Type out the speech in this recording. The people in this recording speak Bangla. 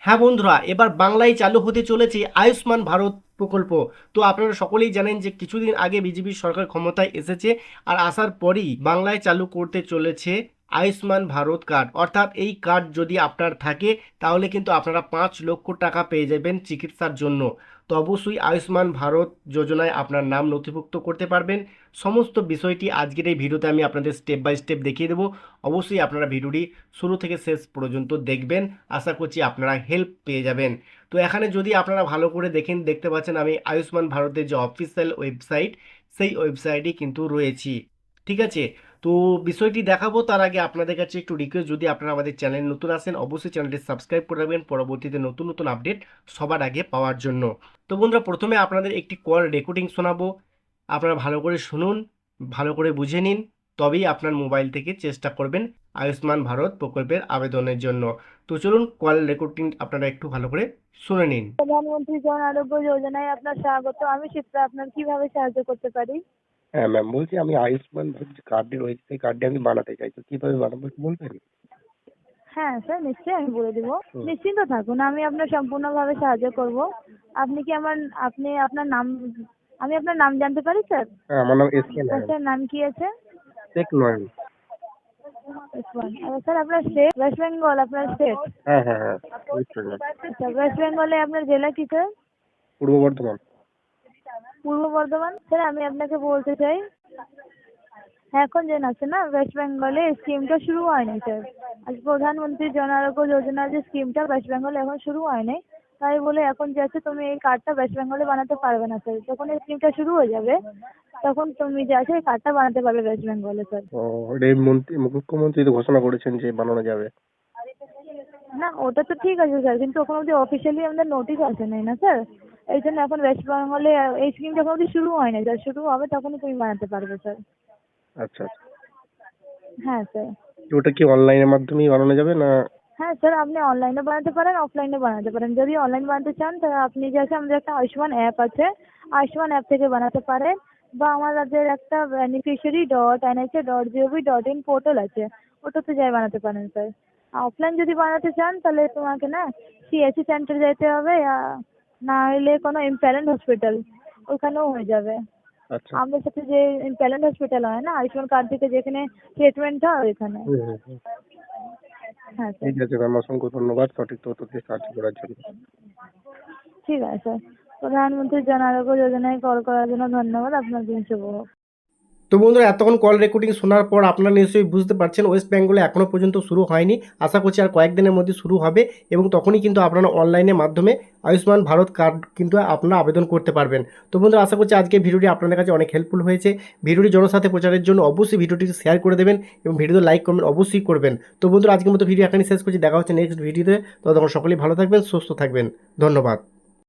হ্যাঁ বন্ধুরা, এবার বাংলায় চালু হতে চলেছে আয়ুষ্মান ভারত প্রকল্প। তো আপনারা সকলেই জানেন যে কিছুদিন আগে বিজেপি সরকার ক্ষমতায় এসেছে, আর আসার পরই বাংলায় চালু করতে চলেছে আয়ুষ্মান ভারত কার্ড। অর্থাৎ এই কার্ড যদি আপনার থাকে তাহলে কিন্তু আপনারা 5 লক্ষ টাকা পেয়ে যাবেন চিকিৎসার জন্য। তো অবশ্যই আয়ুষ্মান ভারত যোজনায় আপনার নাম নথিভুক্ত করতে পারবেন। সমস্ত বিষয়টি আজকের এই ভিডিওতে আমি আপনাদের স্টেপ বাই স্টেপ দেখিয়ে দেবো। অবশ্যই আপনারা ভিডিওটি শুরু থেকে শেষ পর্যন্ত দেখবেন, আশা করছি আপনারা হেল্প পেয়ে যাবেন। তো এখানে যদি আপনারা ভালো করে দেখেন, দেখতে পাচ্ছেন আমি আয়ুষ্মান ভারতের যে অফিসিয়াল ওয়েবসাইট, সেই ওয়েবসাইটে কিন্তু রয়েছি। ঠিক আছে, তো বিষয়টি দেখাবো তার আগে আপনাদের কাছে একটু রিকোয়েস্ট, যদি আপনারা আমাদের চ্যানেল নতুন আসেন অবশ্যই চ্যানেলটি সাবস্ক্রাইব করে রাখবেন পরবর্তীতে নতুন নতুন আপডেট সবার আগে পাওয়ার জন্য। তো বন্ধুরা, প্রথমে আপনাদের একটি কল রেকর্ডিং শোনাবো, আপনারা ভালো করে শুনুন, ভালো করে বুঝে নিন, তবেই আপনার মোবাইল থেকে চেষ্টা করবেন আয়ুষ্মান ভারত প্রকল্পের আবেদনের জন্য। তো চলুন কল রেকর্ডিং আপনারা একটু ভালো করে শুনে নিন। প্রধানমন্ত্রী জন আরোগ্য যোজনায় আপনার স্বাগত। আমি শিপ্রা, আপনার কিভাবে সাহায্য করতে পারি? হ্যাঁ ম্যাম, বলছি আমি আয়ুষ্মান ভারত যে কার্ডটি রয়েছে সেই কার্ডটি আমি বানাতে চাই, তো কিভাবে বানাবো একটু বলবেন? হ্যাঁ স্যার, নিশ্চয়ই আমি বলে দেবো। হুম। নিশ্চিন্ত থাকুন, আমি আপনার সম্পূর্ণভাবে সাহায্য করব। আপনি কি আমার আপনি আপনার নাম আমি আপনার নাম জানতে পারি স্যার? হ্যাঁ, আমার নাম এস কে নারায়ণ। স্যার নাম কি আছে? শেখ নয়ন। স্যার আপনার স্টেট ওয়েস্ট বেঙ্গল, আপনার স্টেট? হ্যাঁ হ্যাঁ হ্যাঁ, ওয়েস্ট বেঙ্গল। আচ্ছা, ওয়েস্ট বেঙ্গলে আপনার জেলা কি স্যার? পূর্ব বর্ধমান। পূর্ব বর্ধমান। স্যার আমি আপনাকে বলতে চাই, এখন যে আছে না ওয়েস্ট বেঙ্গলে স্কিমটা শুরু হয়নি স্যার। আজ প্রধানমন্ত্রী জন আরোগ্য যোজনার যে স্কিমটা ওয়েস্ট বেঙ্গলে এখন শুরু হয়নি, তাই বলে এখন যে আছে তুমি এই কার্ডটা ওয়েস্ট বেঙ্গলে বানাতে পারবে না স্যার। যখন এই স্কিমটা শুরু হয়ে যাবে তখন তুমি যে আছে এই কার্ডটা বানাতে পারবে ওয়েস্ট বেঙ্গলে স্যার। ও, এটা এই মুখ্যমন্ত্রী তো ঘোষণা করেছেন যে বানানো যাবে। না ওটা তো ঠিক আছে স্যার, কিন্তু ওখানে অবধি অফিসিয়ালি আমাদের নোটিশ আসে নাই না স্যার। এই জন্য এখন ওয়েস্ট বেঙ্গলে এই স্কিম যখন অবধি শুরু হয়নি স্যার, শুরু হবে তখনই তুমি বানাতে পারবে স্যার। আচ্ছা আচ্ছা। হ্যাঁ স্যার। তো ওটা কি অনলাইনের মাধ্যমেই বানানো যাবে না? হ্যাঁ স্যার, আপনি অনলাইনে বানাতে পারেন, অফলাইনে বানাতে পারেন। যদি অনলাইন বানাতে চান তাহলে আপনি যে আছে আমাদের একটা আয়ুষ্মান অ্যাপ আছে, আয়ুষ্মান অ্যাপ থেকে বানাতে পারেন। বা আমাদের একটা beneficiary.nhs.gov.in পোর্টাল আছে, ওটাতে যাই বানাতে পারেন স্যার। অফলাইন যদি বানাতে চান তাহলে তোমাকে না সিএসসি সেন্টার যেতে হবে, না হলে কোনো ইম্প্যারেন্ট হসপিটাল, ওখানেও হয়ে যাবে। আচ্ছা। আমাদের সাথে যে ইম্প্যারেন্ট হসপিটাল হয় না আয়ুষ্মান কার্ড থেকে, যেখানে ট্রিটমেন্ট হয় ওইখানে। হুম হুম হুম। হ্যাঁ স্যার। ঠিক আছে ম্যাম, অসংখ্য ধন্যবাদ সঠিক তথ্য দিয়ে সাহায্য করার জন্য। ঠিক আছে স্যার। প্রধানমন্ত্রী জন আরোগ্য যোজনায় কল করার জন্য ধন্যবাদ। আপনার দিন শুভ হোক। তো বন্ধুরা, এতক্ষণ কল রেকর্ডিং শোনার পর আপনারা নিশ্চয়ই বুঝতে পারছেন ওয়েস্ট বেঙ্গলে এখনও পর্যন্ত শুরু হয়নি। আশা করছি আর কয়েকদিনের মধ্যে শুরু হবে, এবং তখনই কিন্তু আপনারা অনলাইনের মাধ্যমে আয়ুষ্মান ভারত কার্ড কিন্তু আপনারা আবেদন করতে পারবেন। তো বন্ধুরা, আশা করছি আজকে ভিডিওটি আপনাদের কাছে অনেক হেল্পফুল হয়েছে। ভিডিওটি জনসাথে প্রচারের জন্য অবশ্যই ভিডিওটি শেয়ার করে দেবেন এবং ভিডিওতে লাইক কমেন্ট অবশ্যই করবেন। তো বন্ধুরা, আজকের মতো ভিডিও এখানেই শেষ করছি, দেখা হচ্ছে নেক্সট ভিডিওতে। ততক্ষণ সকলেই ভালো থাকবেন, সুস্থ থাকবেন। ধন্যবাদ।